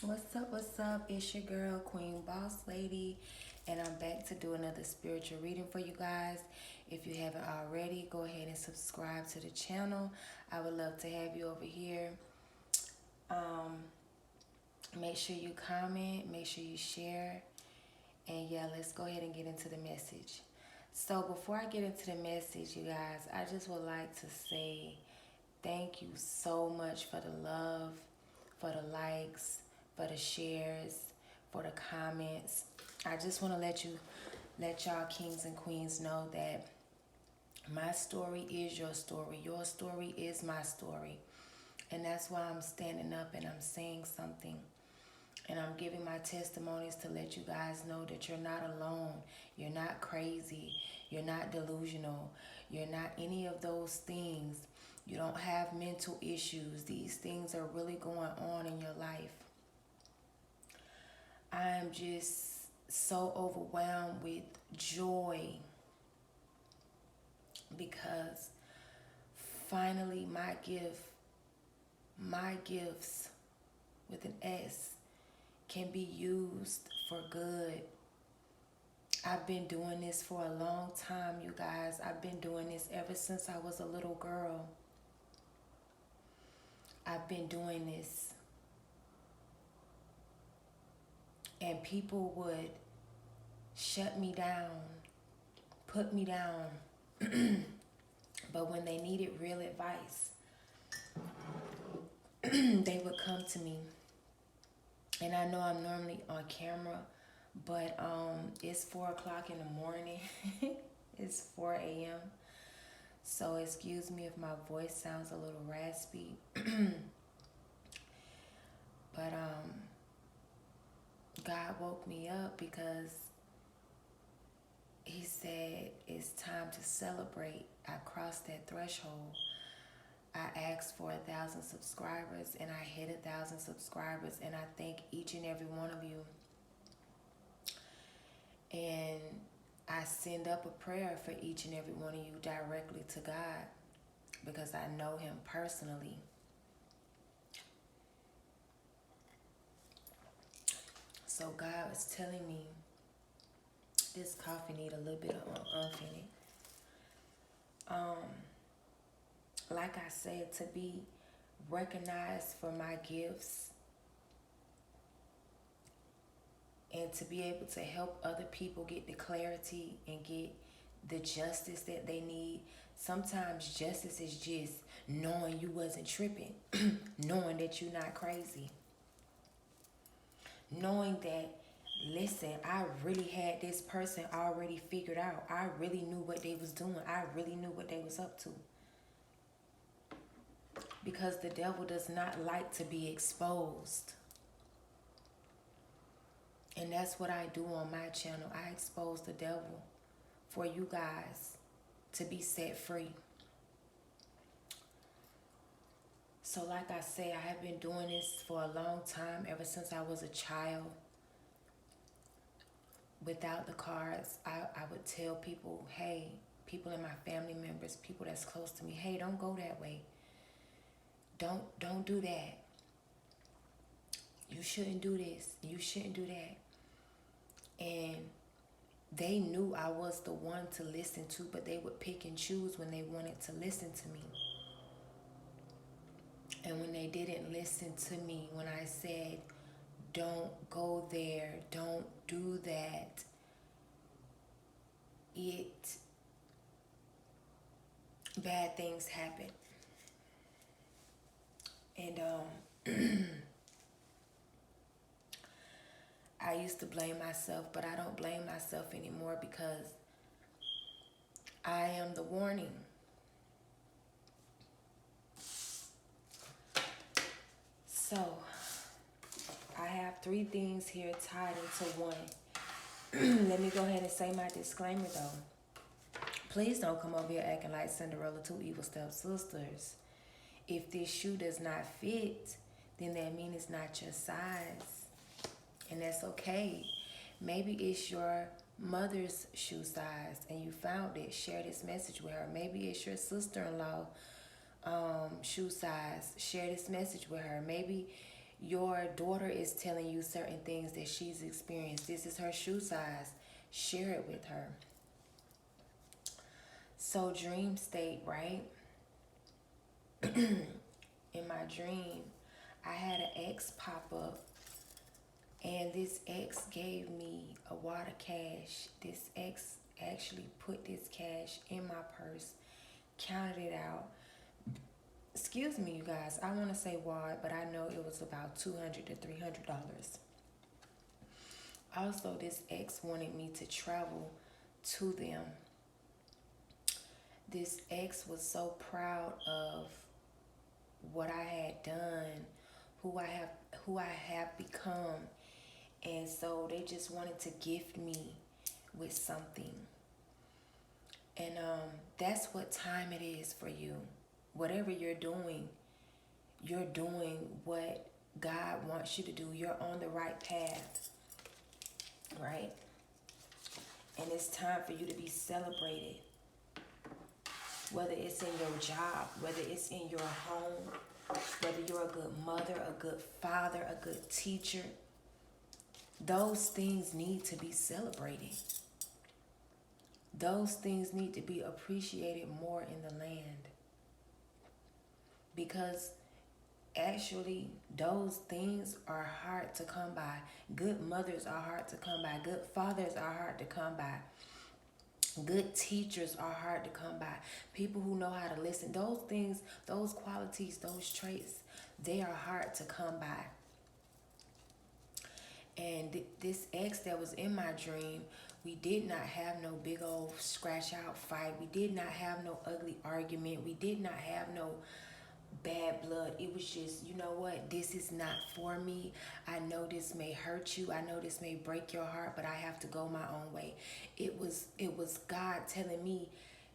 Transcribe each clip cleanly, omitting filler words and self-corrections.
What's up? What's up? It's your girl, Queen Boss Lady, and I'm back to do another spiritual reading for you guys. If you haven't already, go ahead and subscribe to the channel. I would love to have you over here. Um, Make sure you comment, make sure you share, and yeah, let's go ahead and get into the message. So, before I get into the message, you guys, I just would like to say thank you so much for the love, for the likes, for the shares, for the comments. I just want to let y'all kings and queens know that my story is your story. Your story is my story. And that's why I'm standing up and I'm saying something. And I'm giving my testimonies to let you guys know that you're not alone. You're not crazy. You're not delusional. You're not any of those things. You don't have mental issues. These things are really going on in your life. I am just so overwhelmed with joy because finally my gifts with an S, can be used for good. I've been doing this for a long time, you guys. I've been doing this ever since I was a little girl. I've been doing this. And people would shut me down, put me down. But when they needed real advice, they would come to me. And I know I'm normally on camera, but it's 4 o'clock in the morning. It's 4 a.m. So excuse me if my voice sounds a little raspy. But God woke me up because he said it's time to celebrate. I crossed that threshold. I asked for 1,000 subscribers and I hit 1,000 subscribers, and I thank each and every one of you. And I send up a prayer for each and every one of you directly to God because I know him personally. So God was telling me this coffee need a little bit of umph in it. Like I said, to be recognized for my gifts and to be able to help other people get the clarity and get the justice that they need. Sometimes justice is just knowing you wasn't tripping, knowing that you're not crazy, knowing that, listen, I really had this person already figured out. I really knew what they was doing. I really knew what they was up to. Because the devil does not like to be exposed. And that's what I do on my channel. I expose the devil for you guys to be set free. So like I say, I have been doing this for a long time, ever since I was a child. Without the cards, I would tell people, hey, people in my family members, people that's close to me, hey, don't go that way. Don't do that. You shouldn't do this. You shouldn't do that. And they knew I was the one to listen to, but they would pick and choose when they wanted to listen to me. And when they didn't listen to me, when I said, don't go there, don't do that, bad things happen. And I used to blame myself, but I don't blame myself anymore because I am the warning. So, I have 3 things here tied into one. Let me go ahead and say my disclaimer though. Please don't come over here acting like Cinderella 2 evil stepsisters. If this shoe does not fit, then that means it's not your size. And that's okay. Maybe it's your mother's shoe size and you found it. Share this message with her. Maybe it's your sister-in-law shoe size. Share this message with her. Maybe Your daughter is telling you certain things that she's experienced. This is her shoe size. Share it with her. So dream state, right? In my dream, I had an ex pop up, and this ex gave me a wad of cash. This ex actually put this cash in my purse, counted it out. Excuse me, you guys. I want to say wad, but I know it was about $200 to $300. Also, this ex wanted me to travel to them. This ex was so proud of what I had done, who I have become, and so they just wanted to gift me with something. And that's what time it is for you. Whatever you're doing what God wants you to do. You're on the right path, right? And it's time for you to be celebrated. Whether it's in your job, whether it's in your home, whether you're a good mother, a good father, a good teacher, those things need to be celebrated. Those things need to be appreciated more in the land. Because actually, those things are hard to come by. Good mothers are hard to come by. Good fathers are hard to come by. Good teachers are hard to come by. People who know how to listen. Those things, those qualities, those traits, they are hard to come by. And this ex that was in my dream, we did not have no big old scratch out fight. We did not have no ugly argument. We did not have no bad blood. It was just, you know what, this is not for me. I know this may hurt you. I know this may break your heart, but I have to go my own way. It was God telling me,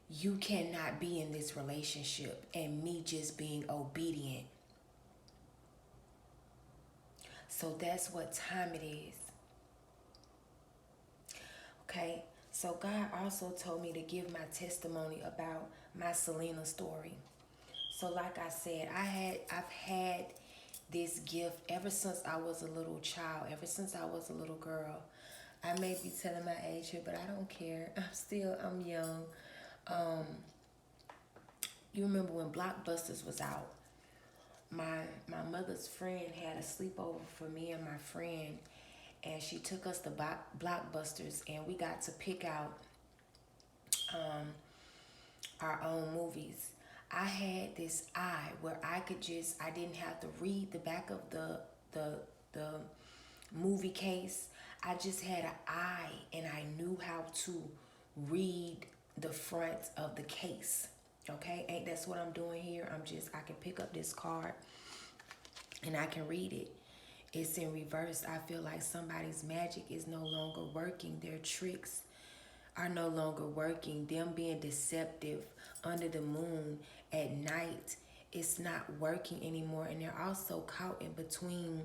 you cannot be in this relationship, and me just being obedient. So that's what time it is. Okay, so God also told me to give my testimony about my Selena story. So like I said, I've had this gift ever since I was a little child, ever since I was a little girl. I may be telling my age here, but I don't care. I'm young. You remember when Blockbusters was out? My mother's friend had a sleepover for me and my friend, and she took us to Blockbusters, and we got to pick out our own movies. I had this eye where I didn't have to read the back of the movie case. I just had an eye, and I knew how to read the front of the case. Okay, ain't that's what I'm doing here? I can pick up this card and I can read it. It's in reverse. I feel like somebody's magic is no longer working. Their tricks are no longer working. Them being deceptive under the moon at night, it's not working anymore. And they're also caught in between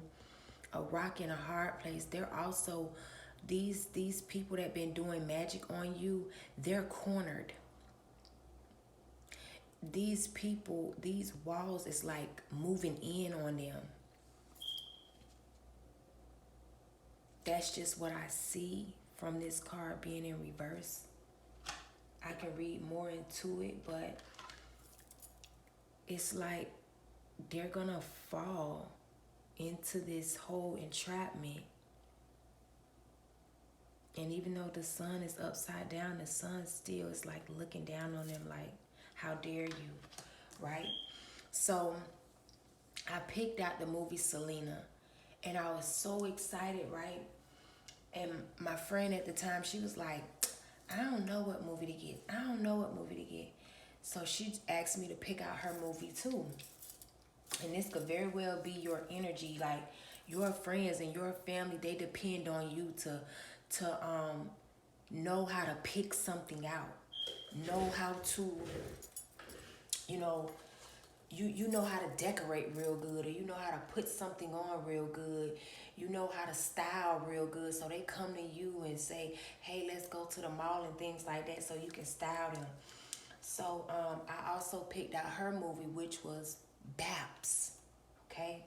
a rock and a hard place. They're also, these people that been doing magic on you, they're cornered. These people, these walls is like moving in on them. That's just what I see from this card being in reverse. I can read more into it, but it's like they're gonna fall into this whole entrapment. And even though the sun is upside down, the sun still is like looking down on them like, how dare you, right? So I picked out the movie Selena, and I was so excited, right? And my friend at the time, she was like, I don't know what movie to get. I don't know what movie to get. So she asked me to pick out her movie too. And this could very well be your energy. Like your friends and your family, they depend on you to know how to pick something out. Know how to, you know how to decorate real good, or you know how to put something on real good. You know how to style real good. So they come to you and say, hey, let's go to the mall and things like that, so you can style them. So I also picked out her movie, which was Babs. Okay?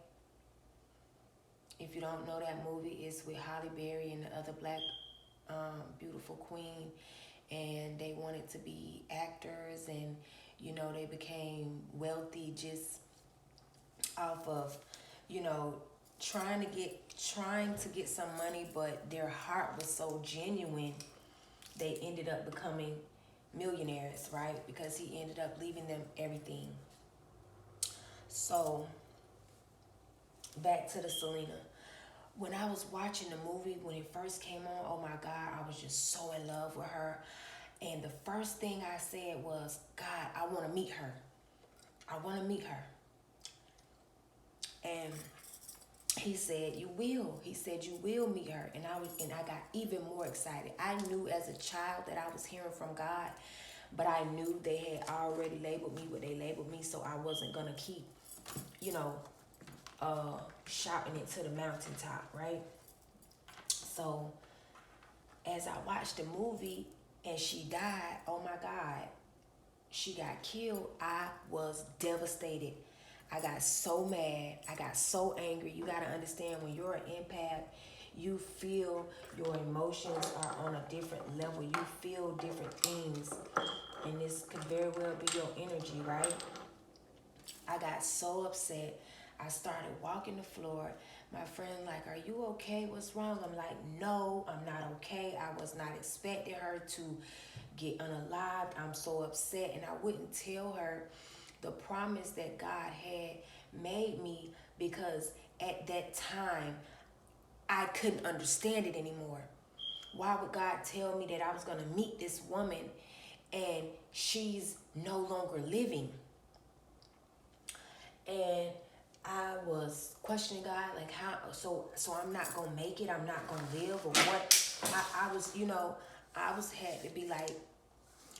If you don't know that movie, it's with Halle Berry and the other black beautiful queen, and they wanted to be actors, and they became wealthy just off of you know trying to get some money, but their heart was so genuine they ended up becoming millionaires, right? Because he ended up leaving them everything. So back to the Selena. When I was watching the movie when it first came on, oh my God, I was just so in love with her. And the first thing I said was, God, I want to meet her. I want to meet her. And he said, you will. He said, you will meet her. And I got even more excited. I knew as a child that I was hearing from God, but I knew they had already labeled me what they labeled me, so I wasn't gonna keep, you know, shouting it to the mountaintop, right? So as I watched the movie and she died, oh my God, she got killed. I was devastated. I got so mad. I got so angry. You got to understand, when you're an empath, you feel your emotions are on a different level. You feel different things. And this could very well be your energy, right? I got so upset. I started walking the floor. My friend like, are you okay? What's wrong? I'm like, no, I'm not okay. I was not expecting her to get unalived. I'm so upset. And I wouldn't tell her the promise that God had made me, because at that time, I couldn't understand it anymore. Why would God tell me that I was going to meet this woman and she's no longer living? And I was questioning God, like, how, so I'm not gonna make it, I'm not gonna live, or what? I was, had to be like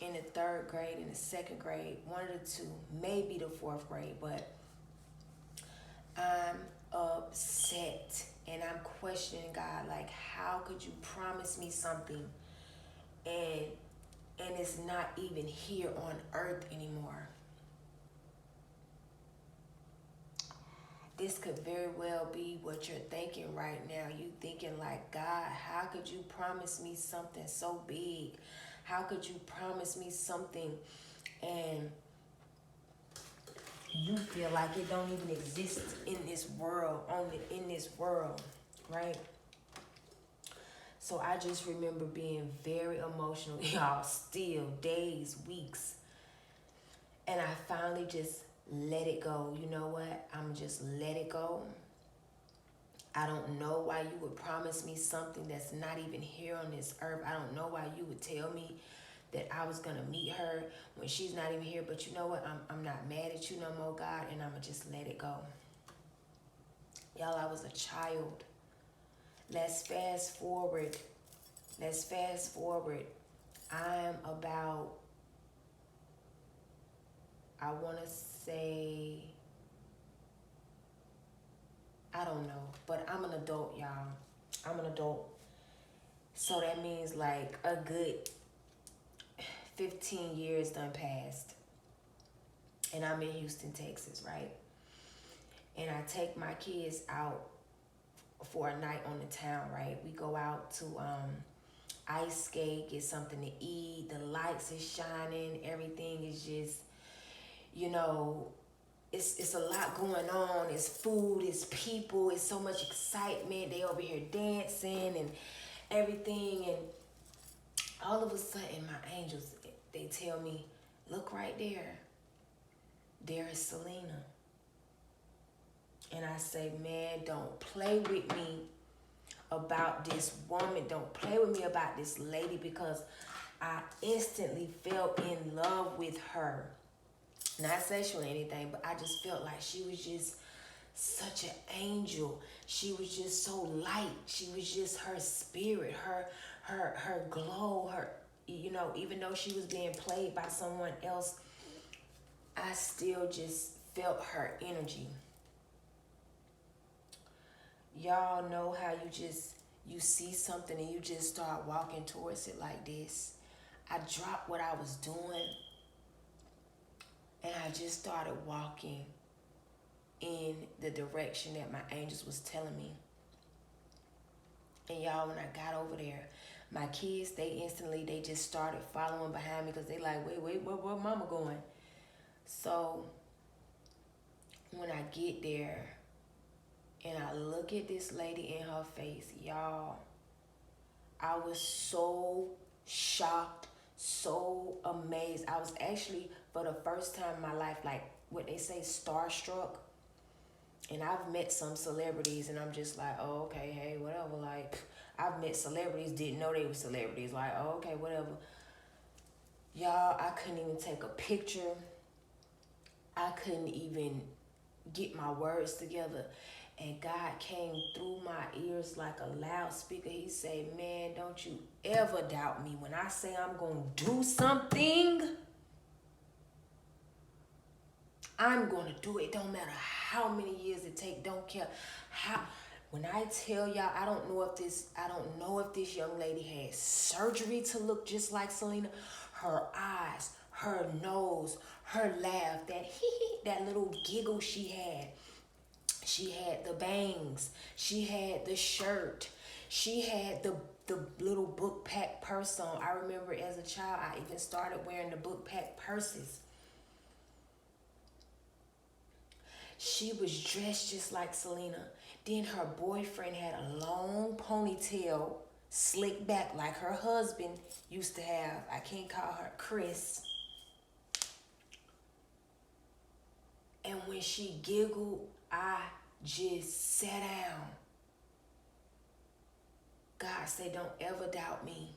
in the third grade, in the second grade, one of the two, maybe the fourth grade, but I'm upset and I'm questioning God, like, how could you promise me something and it's not even here on earth anymore? This could very well be what you're thinking right now. You thinking like, God, how could you promise me something so big? How could you promise me something and you feel like it don't even exist in this world, only in this world, right? So I just remember being very emotional, y'all, still days, weeks. And I finally just let it go. You know what? I'm just let it go. I don't know why you would promise me something that's not even here on this earth. I don't know why you would tell me that I was going to meet her when she's not even here. But you know what? I'm not mad at you no more, God, and I'm going to just let it go. Y'all, I was a child. Let's fast forward. I'm about, I want to say, I don't know, but I'm an adult, y'all. I'm an adult. So that means like a good 15 years done passed. And I'm in Houston, Texas, right? And I take my kids out for a night on the town, right? We go out to ice skate, get something to eat. The lights is shining. Everything is just, it's a lot going on. It's food, it's people, it's so much excitement. They over here dancing and everything. And all of a sudden, my angels, they tell me, look right there. There is Selena. And I say, man, don't play with me about this woman. Don't play with me about this lady, because I instantly fell in love with her. Not sexual or anything, but I just felt like she was just such an angel. She was just so light. She was just her spirit, her glow, her, even though she was being played by someone else, I still just felt her energy. Y'all know how you see something and you just start walking towards it like this. I dropped what I was doing and I just started walking in the direction that my angels was telling me. And y'all, when I got over there, my kids, they just started following behind me because they like, wait, where mama going? So when I get there and I look at this lady in her face, y'all, I was so shocked, so amazed. I was actually, for the first time in my life, like what they say, starstruck. And I've met some celebrities and I'm just like, oh, okay, hey, whatever. Like, I've met celebrities, didn't know they were celebrities. Like, oh, okay, whatever. Y'all, I couldn't even take a picture. I couldn't even get my words together. And God came through my ears like a loudspeaker. He said, man, don't you ever doubt me. When I say I'm going to do something, I'm going to do it. Don't matter how many years it take. Don't care how. When I tell y'all, I don't know if this young lady had surgery to look just like Selena. Her eyes, her nose, her laugh, that little giggle she had. She had the bangs. She had the shirt. She had the little book pack purse on. I remember as a child, I even started wearing the book pack purses. She was dressed just like Selena. Then her boyfriend had a long ponytail, slicked back like her husband used to have. I can't call her Chris. And when she giggled, I just sat down. God said, don't ever doubt me.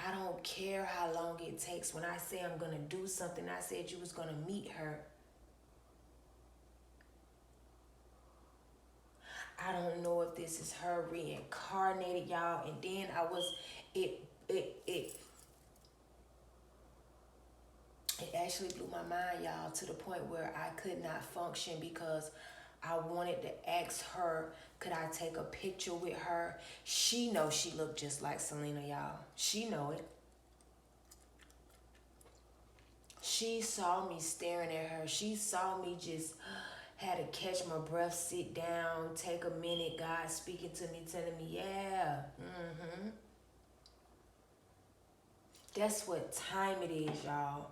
I don't care how long it takes. When I say I'm going to do something, I said you was going to meet her. I don't know if this is her reincarnated, y'all. And then it actually blew my mind, y'all, to the point where I could not function because I wanted to ask her, could I take a picture with her? She knows she looked just like Selena, y'all. She know it. She saw me staring at her. She saw me just had to catch my breath, sit down, take a minute. God speaking to me, telling me, yeah, That's what time it is, y'all.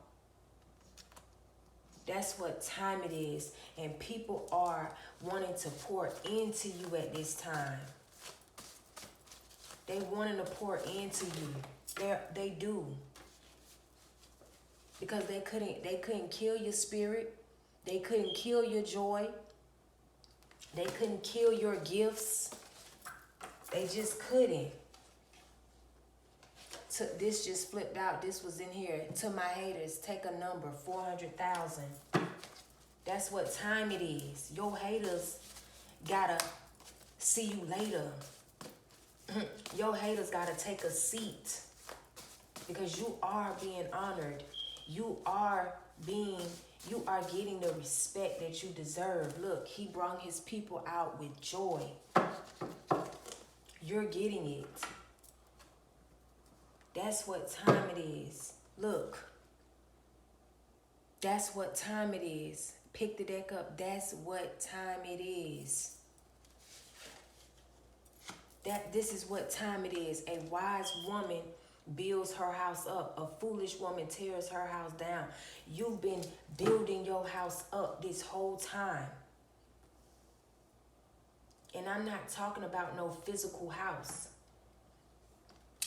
That's what time it is. And people are wanting to pour into you at this time. They wanting to pour into you. They do. Because they couldn't kill your spirit. They couldn't kill your joy. They couldn't kill your gifts. They just couldn't. This just flipped out. This was in here. To my haters, take a number, 400,000. That's what time it is. Your haters gotta see you later. Your haters gotta take a seat. Because you are being honored. You are getting the respect that you deserve. Look, he brought his people out with joy. You're getting it. That's what time it is. Look. That's what time it is. Pick the deck up. That's what time it is. This is what time it is. A wise woman builds her house up. A foolish woman tears her house down. You've been building your house up this whole time. And I'm not talking about no physical house.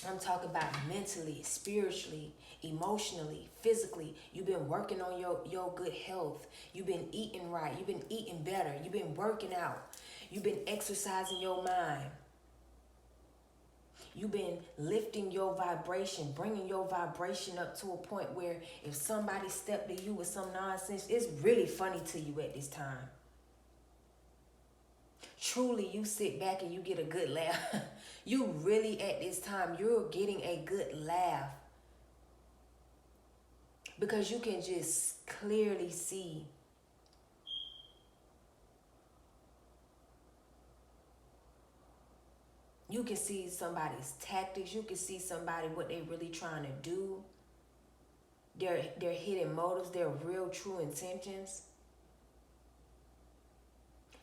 I'm talking about mentally, spiritually, emotionally, physically. You've been working on your good health. You've been eating right. You've been eating better. You've been working out. You've been exercising your mind. You've been lifting your vibration, bringing your vibration up to a point where if somebody stepped to you with some nonsense, it's really funny to you at this time. Truly, you sit back and you get a good laugh. You really, at this time, you're getting a good laugh. Because you can just clearly see. You can see somebody's tactics. You can see somebody, what they really trying to do. Their hidden motives, their real true intentions.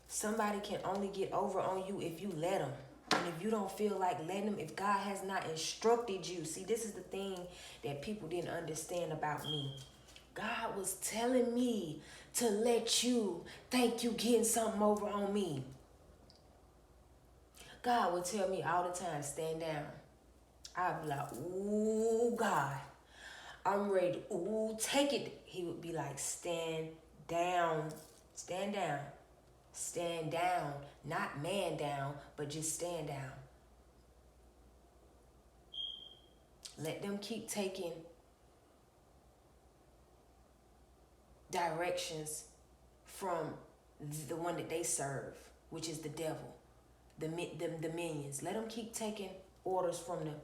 Somebody can only get over on you if you let them. And if you don't feel like letting him, if God has not instructed you, see, this is the thing that people didn't understand about me. God was telling me to let you think you getting something over on me. God would tell me all the time, stand down. I'd be like, ooh, God, I'm ready. Ooh, take it. He would be like, stand down, stand down, stand down. Not man down, but just stand down. Let them keep taking directions from the one that they serve, which is the devil, the minions. Let them keep taking orders from them,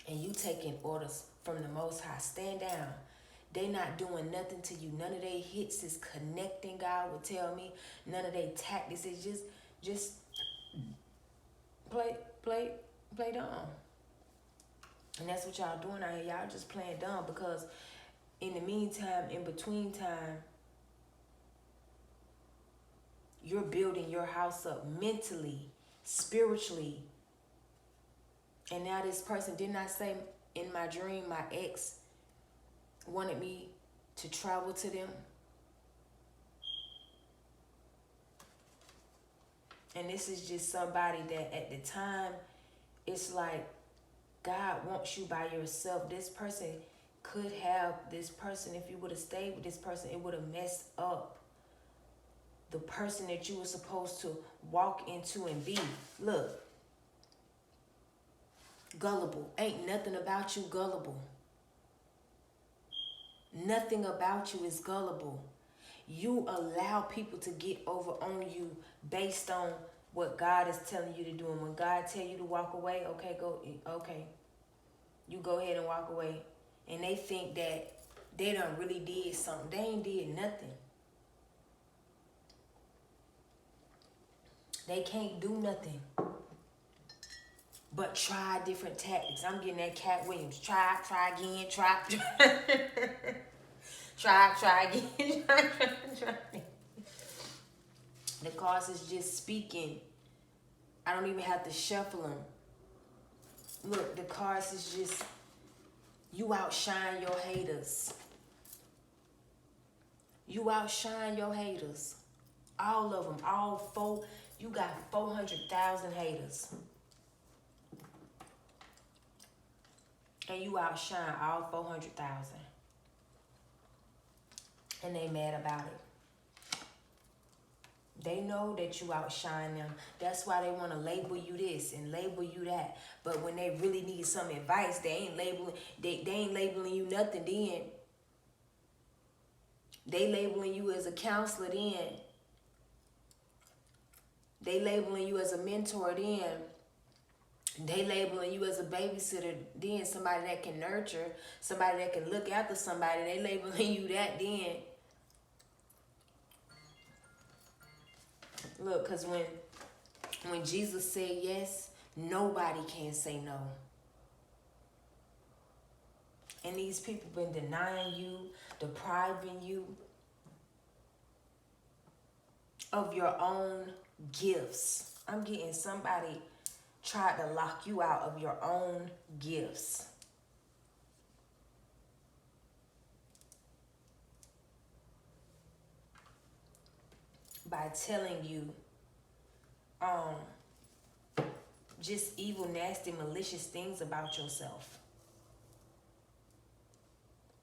and you taking orders from the Most High. Stand down. They not doing nothing to you. None of their hits is connecting, God would tell me. None of their tactics is just play dumb. And that's what y'all doing out here. Y'all just playing dumb, because in the meantime, in between time, you're building your house up mentally, spiritually. And now this person, did not say in my dream, my ex wanted me to travel to them. And this is just somebody that at the time, it's like God wants you by yourself. This person could have, this person, if you would have stayed with this person, it would have messed up the person that you were supposed to walk into and be. Look, gullible. Ain't nothing about you gullible. Nothing about you is gullible. You allow people to get over on you based on what God is telling you to do. And when God tell you to walk away, okay. You go ahead and walk away. And they think that they done really did something. They ain't did nothing. They can't do nothing but try different tactics. I'm getting that Cat Williams. Try again, try again, try. The cards is just speaking. I don't even have to shuffle them. Look, the cards is just, you outshine your haters. You outshine your haters. All of them, all four. You got 400,000 haters. And you outshine all 400,000. And they mad about it. They know that you outshine them. That's why they want to label you this and label you that. But when they really need some advice, they ain't labeling you nothing then. They labeling you as a counselor then. They labeling you as a mentor then. They labeling you as a babysitter then. Somebody that can nurture. Somebody that can look after somebody. They labeling you that then. Look, because when Jesus said yes, nobody can say no. And these people been denying you, depriving you of your own gifts. I'm getting somebody tried to lock you out of your own gifts. By telling you just evil, nasty, malicious things about yourself.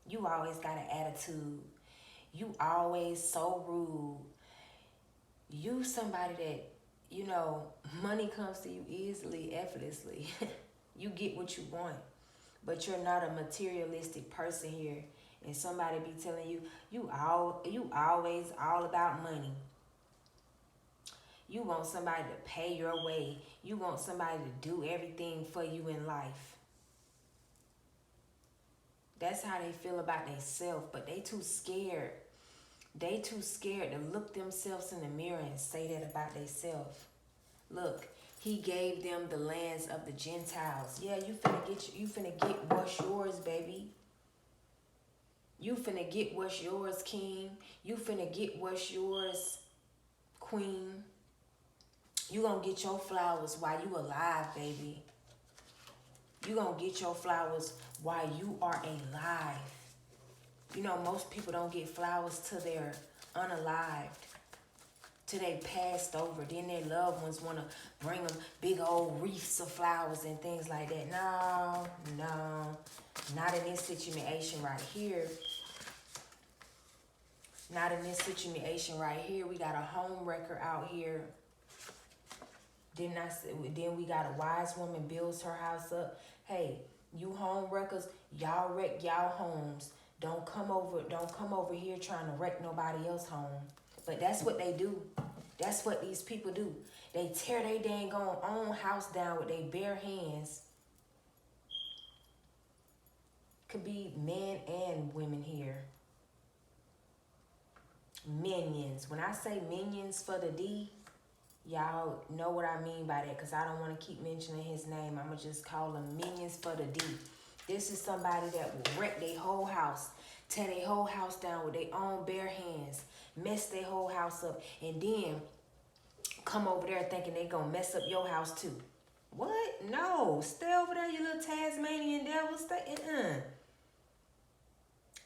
You always got an attitude. You always so rude. You somebody that, you know, money comes to you easily, effortlessly. You get what you want. But you're not a materialistic person here. And somebody be telling you, you always all about money. You want somebody to pay your way. You want somebody to do everything for you in life. That's how they feel about themselves, but they too scared. They too scared to look themselves in the mirror and say that about themselves. Look, he gave them the lands of the Gentiles. Yeah, you finna get what's yours, baby. You finna get what's yours, king. You finna get what's yours, queen. You gonna get your flowers while you alive, baby. You gonna get your flowers while you are alive. You know, most people don't get flowers till they're unalived, till they passed over. Then their loved ones want to bring them big old wreaths of flowers and things like that. No, not in this situation right here. Not in this situation right here. We got a home wrecker out here. Then we got a wise woman builds her house up. Hey, you home wreckers, y'all wreck y'all homes. Don't come over here trying to wreck nobody else's home. But that's what they do. That's what these people do. They tear their dang own house down with their bare hands. Could be men and women here. Minions. When I say minions for the D, y'all know what I mean by that, because I don't want to keep mentioning his name. I'm going to just call them minions for the D. This is somebody that will wreck their whole house, tear their whole house down with their own bare hands, mess their whole house up, and then come over there thinking they going to mess up your house too. What? No. Stay over there, you little Tasmanian devil. Stay.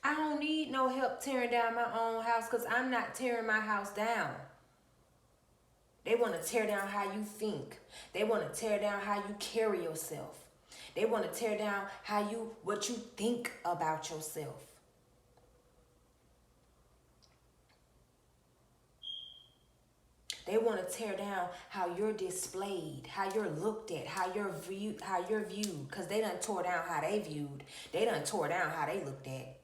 I don't need no help tearing down my own house, because I'm not tearing my house down. They want to tear down how you think. They want to tear down how you carry yourself. They want to tear down what you think about yourself. They want to tear down how you're displayed, how you're looked at, how you're viewed, because they done tore down how they viewed. They done tore down how they looked at.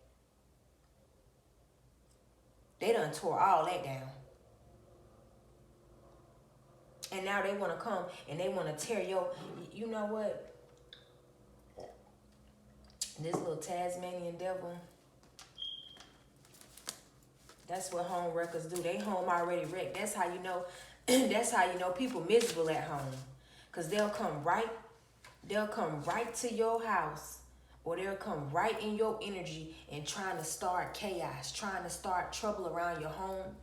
They done tore all that down. And now they want to come and they want to tear you know what? This little Tasmanian devil. That's what home wreckers do. They home already wrecked. That's how you know. That's how you know people miserable at home. Because they'll come right to your house, or they'll come right in your energy and trying to start chaos, trying to start trouble around your home.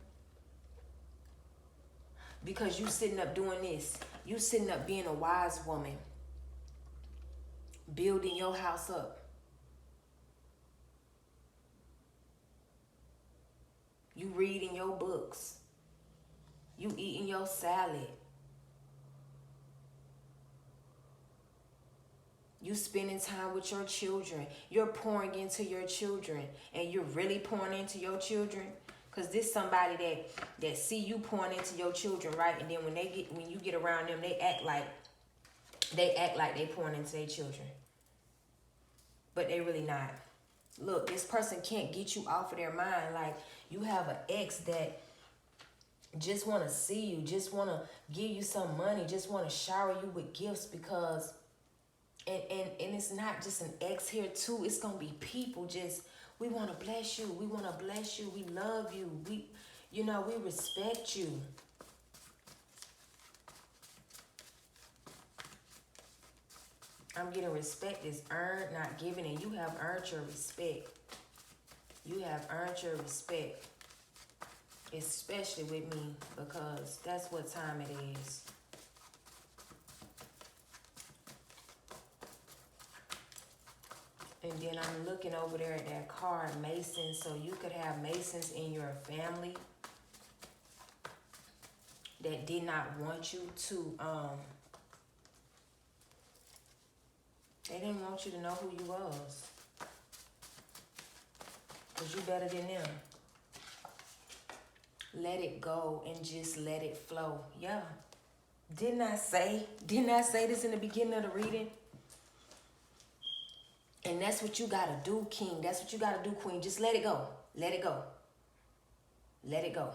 Because you sitting up doing this. You sitting up being a wise woman. Building your house up. You reading your books. You eating your salad. You spending time with your children. You're pouring into your children. And you're really pouring into your children. Because this somebody that see you pouring into your children, right? And then when you get around them, they act like they pouring into their children. But they really not. Look, this person can't get you off of their mind. Like, you have an ex that just want to see you, just want to give you some money, just want to shower you with gifts, because, and it's not just an ex here too. It's going to be people just, we want to bless you. We want to bless you. We love you. We respect you. I'm getting respect is earned, not given, and you have earned your respect. You have earned your respect, especially with me, because that's what time it is. And then I'm looking over there at that card, Mason. So you could have Masons in your family that did not want you to, they didn't want you to know who you was. Because you better than them. Let it go and just let it flow. Yeah. Didn't I say this in the beginning of the reading? And that's what you got to do, King. That's what you got to do, Queen. Just let it go. Let it go. Let it go.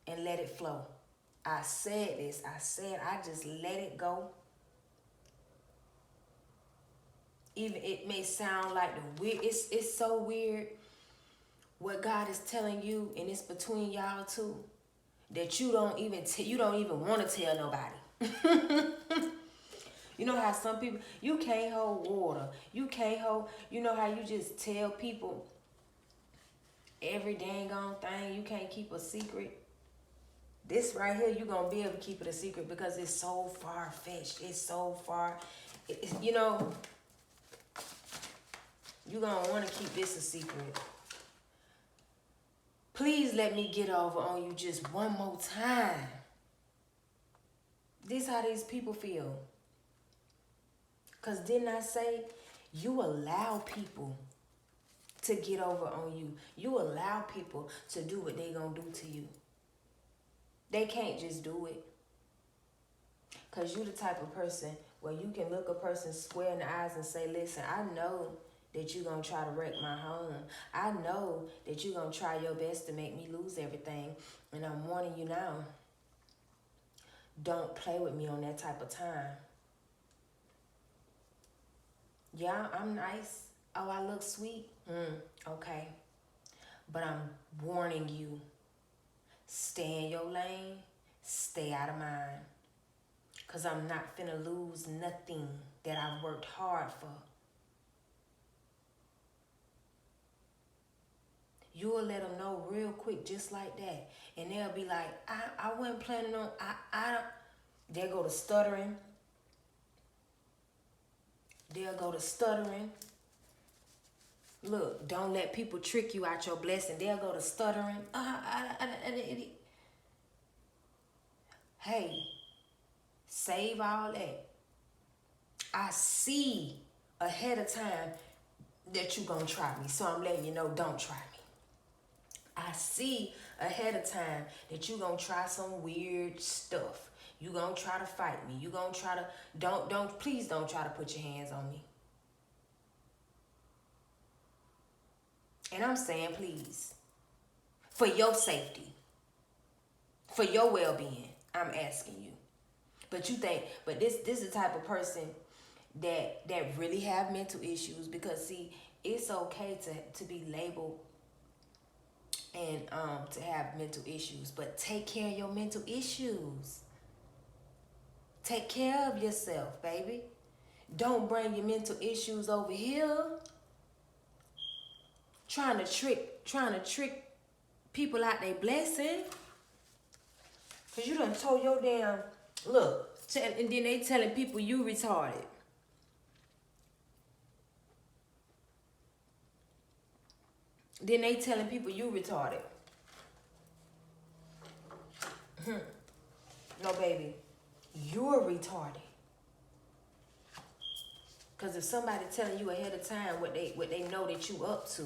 And let it flow. I said this. I just let it go. Even it may sound like the weird. It's so weird what God is telling you, and it's between y'all two, that you don't even want to tell nobody. You know how some people, you can't hold water. You can't hold, you know how you just tell people every dang on thing. You can't keep a secret. This right here, you're going to be able to keep it a secret because it's so far-fetched. It's so far, you know, you're going to want to keep this a secret. Please let me get over on you just one more time. This how these people feel. Because didn't I say you allow people to get over on you? You allow people to do what they going to do to you. They can't just do it. Because you the type of person where you can look a person square in the eyes and say, listen, I know that you're going to try to wreck my home. I know that you're going to try your best to make me lose everything. And I'm warning you now. Don't play with me on that type of time. Yeah, I'm nice. Oh, I look sweet. Okay. But I'm warning you. Stay in your lane. Stay out of mine. Because I'm not finna lose nothing that I've worked hard for. You'll let them know real quick, just like that. And they'll be like, I wasn't planning on, they'll go to stuttering. They'll go to stuttering. Look, don't let people trick you out your blessing. They'll go to stuttering. Hey, save all that. I see ahead of time that you're going to try me. So I'm letting you know, don't try me. I see ahead of time that you're going to try some weird stuff. You're going to try to fight me. You're going to try to, please don't try to put your hands on me. And I'm saying please. For your safety. For your well-being, I'm asking you. But you think, but this is the type of person that really have mental issues. Because see, it's okay to be labeled and to have mental issues, but take care of your mental issues. Take care of yourself, baby. Don't bring your mental issues over here. Trying to trick people out their blessing. Cause you done told your damn look, and then they telling people you retarded. Then they telling people you retarded. No, baby. You're retarded. Because if somebody telling you ahead of time what they know that you up to,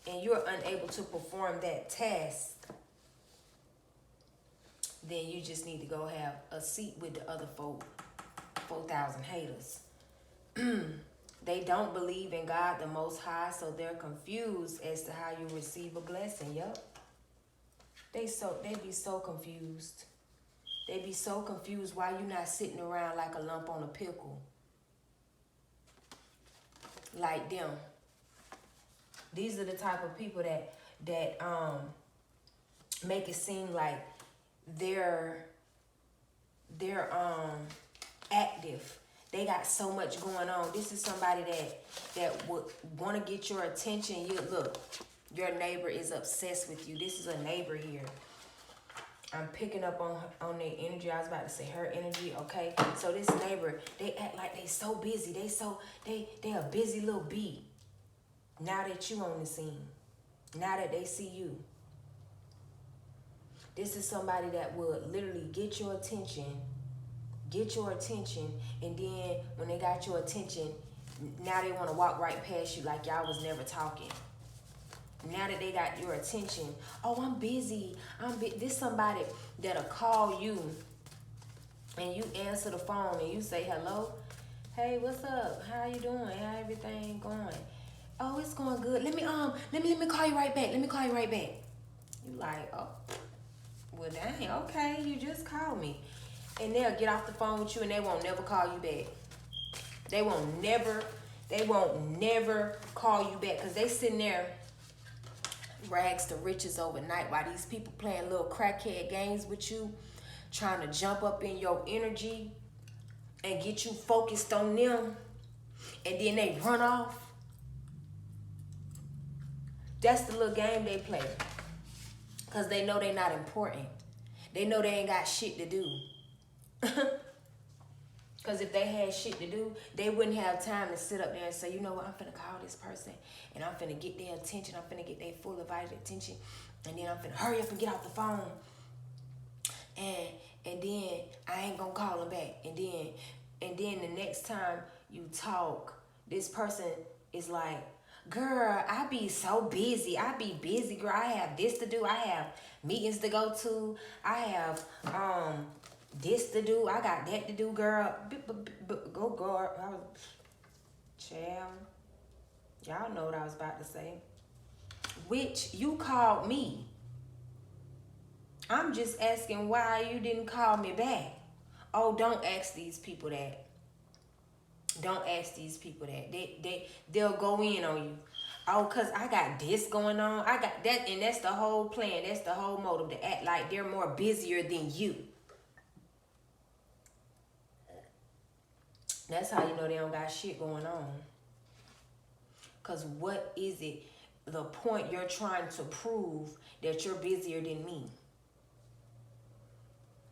and you're unable to perform that task, then you just need to go have a seat with the other 4,000 haters. They don't believe in God the Most High, so they're confused as to how you receive a blessing. Yup. They be so confused. They be so confused why you not sitting around like a lump on a pickle. Like them. These are the type of people that make it seem like they're active. They got so much going on. This is somebody that would want to get your attention. You look, your neighbor is obsessed with you. This is a neighbor here. I'm picking up on their energy. I was about to say her energy, okay? So this neighbor, they act like they so busy. They a busy little bee. Now that you on the scene. Now that they see you. This is somebody that would literally get your attention, and then when they got your attention, now they want to walk right past you like y'all was never talking. Now that they got your attention, oh, I'm busy. This somebody that'll call you, and you answer the phone and you say hello. Hey, what's up? How you doing? How everything going? Oh, it's going good. Let me call you right back. You like, oh, well, dang, okay, you just called me. And they'll get off the phone with you and they won't never call you back. They won't never call you back because they sitting there rags to riches overnight while these people playing little crackhead games with you, trying to jump up in your energy and get you focused on them, and then they run off. That's the little game they play because they know they're not important. They know they ain't got shit to do. Because if they had shit to do, they wouldn't have time to sit up there and say, you know what, I'm finna call this person and I'm finna get their attention. I'm finna get their full invited attention. And then I'm finna hurry up and get off the phone. And then I ain't gonna call them back. And then the next time you talk, this person is like, girl, I be so busy. I be busy, girl. I have this to do. I have meetings to go to. I have this to do. I got that to do, girl. Go, girl. I was, child. Y'all know what I was about to say. Which you called me. I'm just asking why you didn't call me back. Oh, don't ask these people that. Don't ask these people that. They'll go in on you. Oh, cause I got this going on. I got that, and that's the whole plan. That's the whole motive, to act like they're more busier than you. That's how you know they don't got shit going on. Cause what is it? The point you're trying to prove that you're busier than me.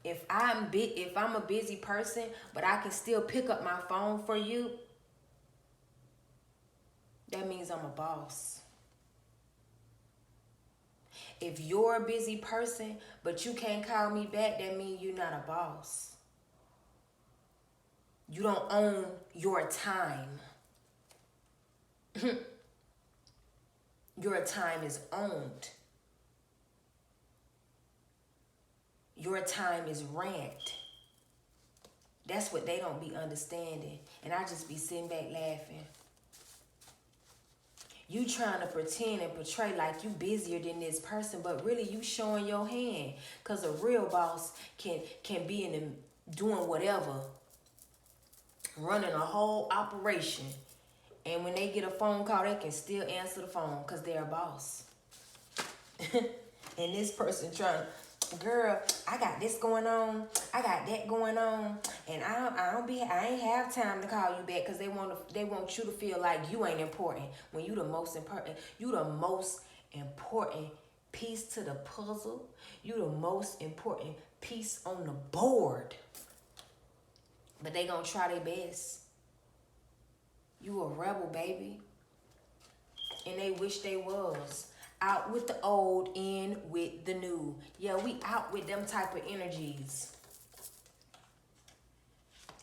If I'm a busy person, but I can still pick up my phone for you, that means I'm a boss. If you're a busy person, but you can't call me back, that means you're not a boss. You don't own your time. Your time is owned. Your time is ranked. That's what they don't be understanding. And I just be sitting back laughing. You trying to pretend and portray like you busier than this person, but really you showing your hand. Because a real boss can be in the, doing whatever, running a whole operation. And when they get a phone call, they can still answer the phone because they're a boss. And this person trying, girl, I got this going on, I got that going on, and I ain't have time to call you back because they want you to feel like you ain't important when you the most important. You the most important piece to the puzzle. You the most important piece on the board. But they gonna try their best. You a rebel, baby. And they wish they was. Out with the old, in with the new. Yeah, we out with them type of energies.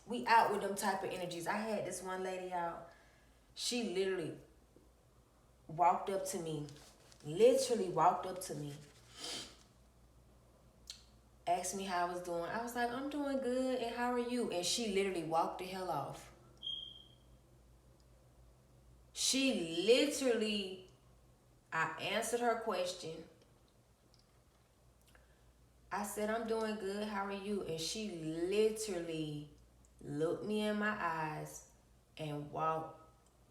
We out with them type of energies. I had this one lady out. She literally walked up to me. Literally walked up to me. Asked me how I was doing. I was like, I'm doing good. And how are you? And she literally walked the hell off. She literally... I answered her question. I said, I'm doing good. How are you? And she literally looked me in my eyes and walked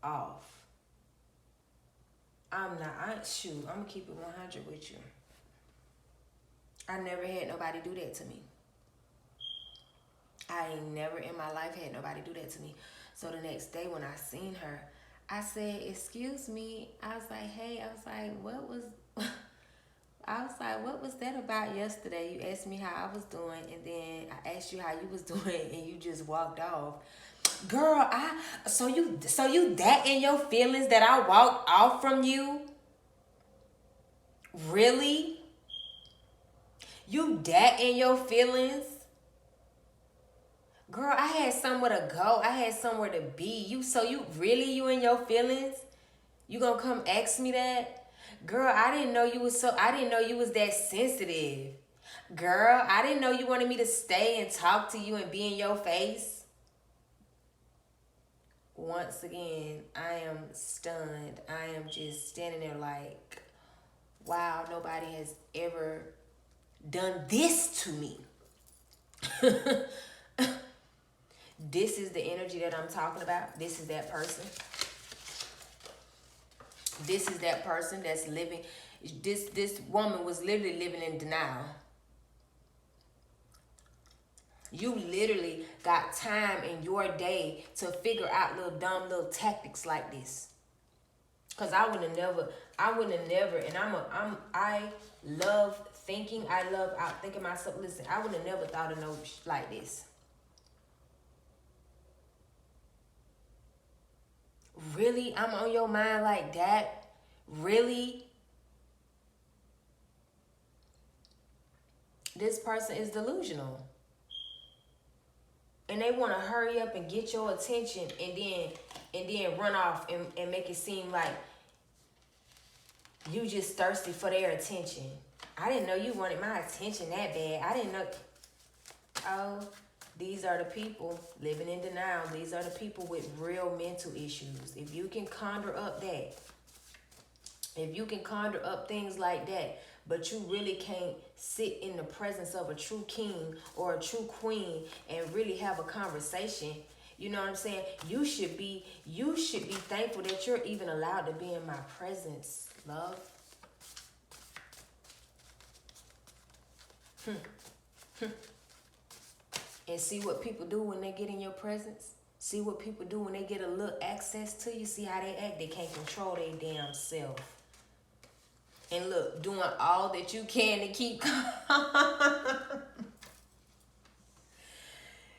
off. I'm going to keep it 100 with you. I never had nobody do that to me. I ain't never in my life had nobody do that to me. So the next day when I seen her, I said, excuse me. I was like, hey, what was that about yesterday? You asked me how I was doing, and then I asked you how you was doing, and you just walked off. Girl, so you that in your feelings that I walked off from you? Really? You that in your feelings? Girl, I had somewhere to go. I had somewhere to be. You in your feelings? You gonna come ask me that? Girl, I didn't know you was that sensitive. Girl, I didn't know you wanted me to stay and talk to you and be in your face. Once again, I am stunned. I am just standing there like, wow, nobody has ever done this to me. This is the energy that I'm talking about. This is that person. This is that person that's living. This woman was literally living in denial. You literally got time in your day to figure out little tactics like this. Cause I would have never, and I love thinking. I love outthinking myself. Listen, I would have never thought of no like this. Really? I'm on your mind like that? Really? This person is delusional. And they want to hurry up and get your attention and then run off and make it seem like you just thirsty for their attention. I didn't know you wanted my attention that bad. I didn't know. Oh, these are the people living in denial. These are the people with real mental issues. If you can conjure up that, if you can conjure up things like that, but you really can't sit in the presence of a true king or a true queen and really have a conversation, you know what I'm saying? You should be thankful that you're even allowed to be in my presence, love. And see what people do when they get in your presence. See what people do when they get a little access to you. See how they act. They can't control their damn self. And look, doing all that you can to keep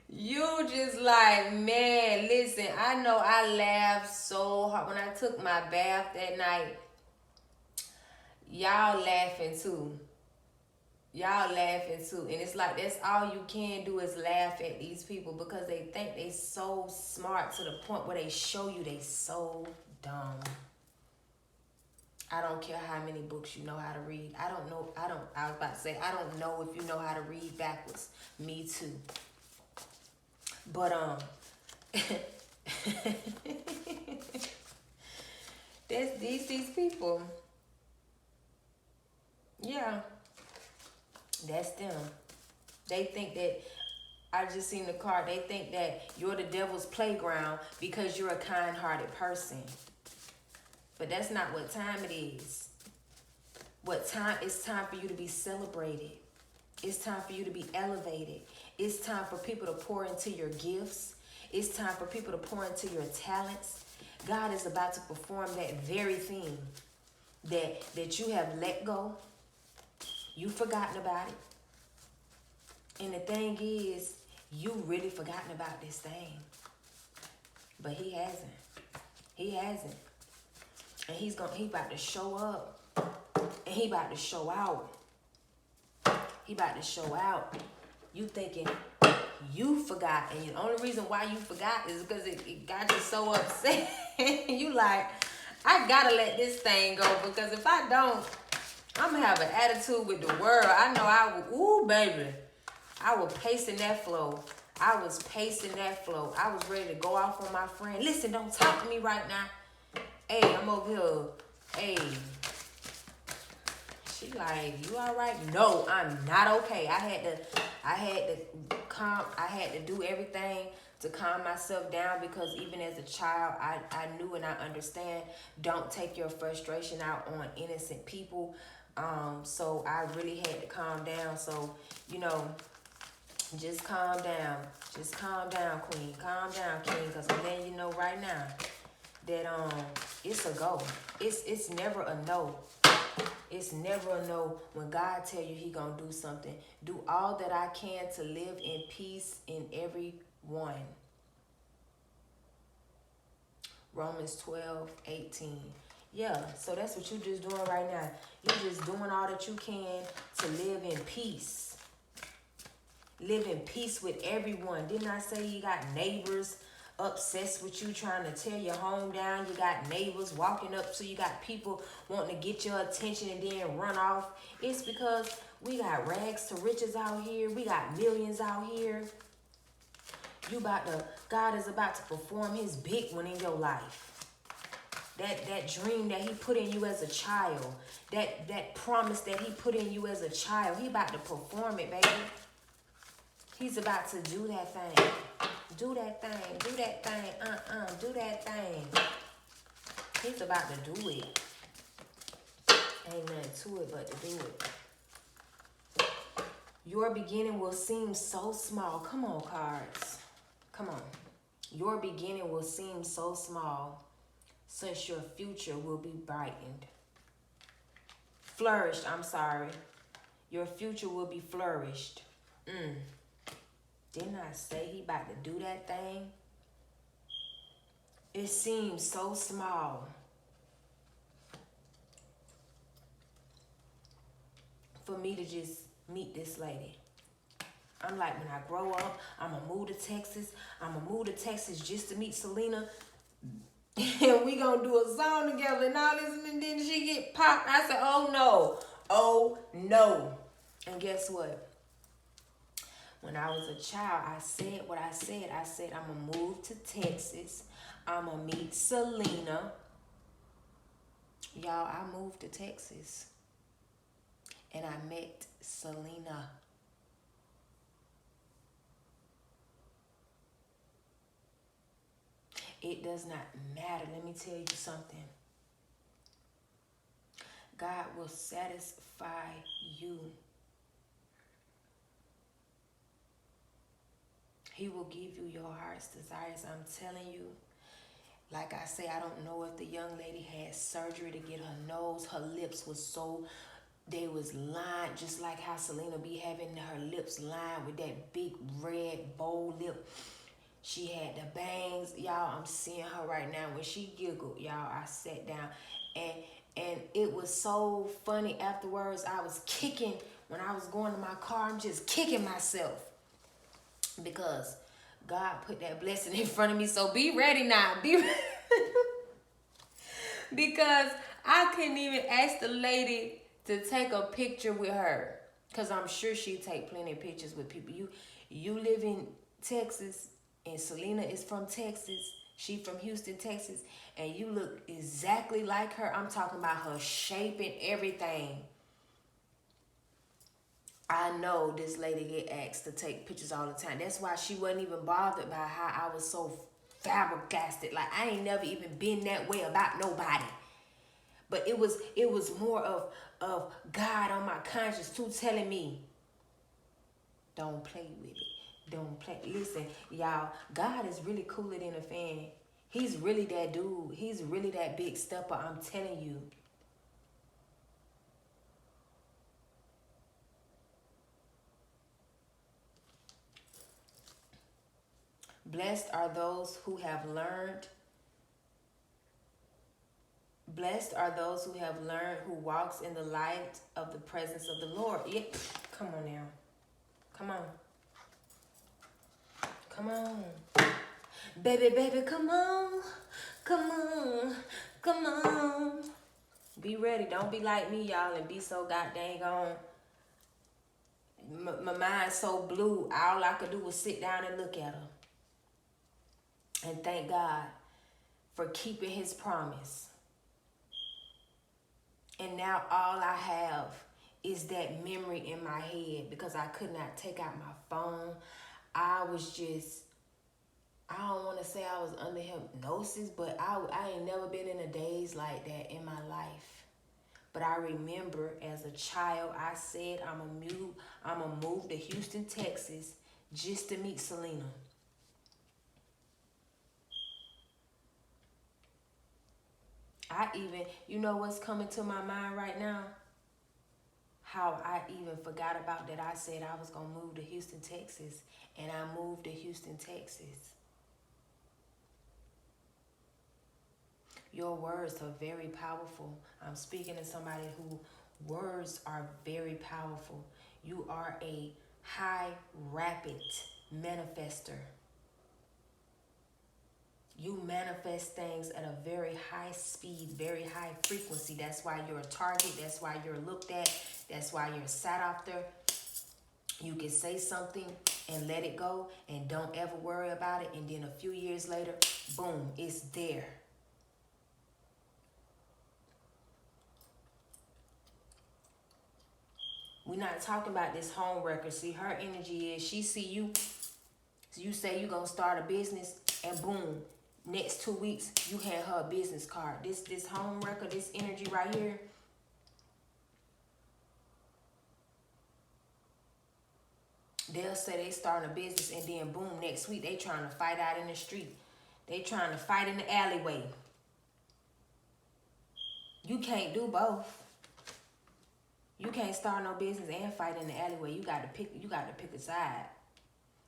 you just like, man, listen, I know I laughed so hard when I took my bath that night. Y'all laughing too. Y'all laughing too. And it's like that's all you can do is laugh at these people because they think they so smart to the point where they show you they so dumb. I don't care how many books you know how to read. I was about to say, I don't know if you know how to read backwards. Me too. But, these people. Yeah. That's them. They think that, I just seen the card, they think that you're the devil's playground because you're a kind-hearted person. But that's not what time it is. It's time for you to be celebrated. It's time for you to be elevated. It's time for people to pour into your gifts. It's time for people to pour into your talents. God is about to perform that very thing that you have let go. You've forgotten about it. And the thing is, you really forgotten about this thing. But he hasn't. He hasn't. And he about to show up. And he about to show out. He about to show out. You thinking you forgot. And the only reason why you forgot is because it got you so upset. You like, I gotta let this thing go. Because if I don't, I'm gonna have an attitude with the world. I know I will. Ooh, baby. I was pacing that flow. I was ready to go off on my friend. Listen, don't talk to me right now. Hey, I'm over here. Hey. She like, you all right? No, I'm not okay. I had to do everything to calm myself down because even as a child, I knew and I understand, don't take your frustration out on innocent people. So I really had to calm down. So, just calm down. Just calm down, queen. Calm down, king. Because I'm letting you know right now that it's a go. It's never a no. It's never a no when God tell you he gonna do something. Do all that I can to live in peace in everyone. Romans 12:18. Yeah, so that's what you just doing right now. You're just doing all that you can to live in peace. Live in peace with everyone. Didn't I say you got neighbors obsessed with you, trying to tear your home down? You got neighbors walking up, so you got people wanting to get your attention and then run off. It's because we got rags to riches out here. We got millions out here. God is about to perform his big one in your life. That dream that he put in you as a child, that promise that he put in you as a child, he about to perform it, baby. He's about to do that thing. Do that thing. Do that thing. Do that thing. He's about to do it. Ain't nothing to it but to do it. Your beginning will seem so small. Come on, cards. Come on. Your beginning will seem so small, since your future will be brightened. Flourished, I'm sorry. Your future will be flourished. Didn't I say he about to do that thing? It seems so small for me to just meet this lady. I'm like, when I grow up, I'm going to move to Texas. I'm going to move to Texas just to meet Selena. And we going to do a song together and all this. And then she get popped. I said, oh, no. Oh, no. And guess what? When I was a child, I said what I said. I said, I'm going to move to Texas. I'm going to meet Selena. Y'all, I moved to Texas. And I met Selena. It does not matter. Let me tell you something. God will satisfy you. He will give you your heart's desires. I'm telling you. Like I say, I don't know if the young lady had surgery to get her nose. Her lips was so, they was lined, just like how Selena be having her lips lined with that big red bold lip. She had the bangs. Y'all, I'm seeing her right now. When she giggled, y'all, I sat down. And it was so funny afterwards. I was kicking. When I was going to my car, I'm just kicking myself. Because God put that blessing in front of me. So be ready now. Be ready. Because I couldn't even ask the lady to take a picture with her. Because I'm sure she'd take plenty of pictures with people. You live in Texas. And Selena is from Texas. She from Houston, Texas. And you look exactly like her. I'm talking about her shape and everything. I know this lady get asked to take pictures all the time. That's why she wasn't even bothered by how I was so flabbergasted. Like, I ain't never even been that way about nobody. But it was more of God on my conscience too, telling me, don't play with it. Don't play. Listen, y'all, God is really cooler than a fan. He's really that dude. He's really that big stepper. I'm telling you. Blessed are those who have learned. Blessed are those who have learned, who walks in the light of the presence of the Lord. Yeah, come on now. Come on. Come on. Baby, come on. Come on. Come on. Be ready. Don't be like me, y'all, and be so goddamn gone. My mind's so blue, all I could do was sit down and look at her. And thank God for keeping his promise. And now all I have is that memory in my head because I could not take out my phone. I was just, I don't want to say I was under hypnosis, but I ain't never been in a daze like that in my life. But I remember as a child, I said, I'm going to move to Houston, Texas, just to meet Selena. I even, you know what's coming to my mind right now? How I even forgot about that. I said I was going to move to Houston, Texas, and I moved to Houston, Texas. Your words are very powerful. I'm speaking to somebody who words are very powerful. You are a high, rapid manifester. You manifest things at a very high speed, very high frequency. That's why you're a target. That's why you're looked at. That's why you're sat after. You can say something and let it go and don't ever worry about it. And then a few years later, boom, it's there. We're not talking about this home wrecker. See, her energy is she see you. You say you're going to start a business and boom, next 2 weeks, you hand her a business card. This home wrecker, this energy right here. They'll say they starting a business and then boom, next week they trying to fight out in the street. They trying to fight in the alleyway. You can't do both. You can't start no business and fight in the alleyway. You got to pick a side.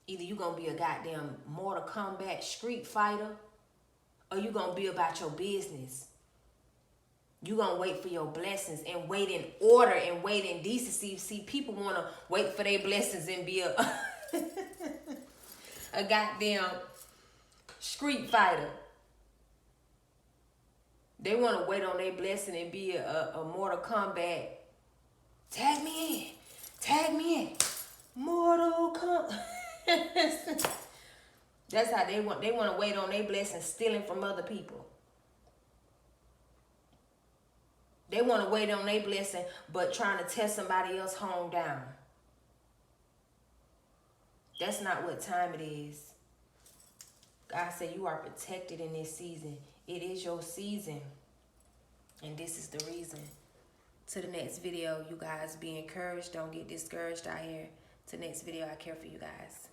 Either you gonna be a goddamn Mortal Kombat street fighter, or you gonna be about your business. You gonna wait for your blessings and wait in order and wait in decency. See, people wanna wait for their blessings and be a a goddamn street fighter. They wanna wait on their blessing and be a Mortal Kombat. Tag me in, Mortal Kombat. That's how they want to wait on their blessings, stealing from other people. They want to wait on their blessing, but trying to tear somebody else's home down. That's not what time it is. God said you are protected in this season. It is your season. And this is the reason. To the next video, you guys be encouraged. Don't get discouraged out here. To the next video, I care for you guys.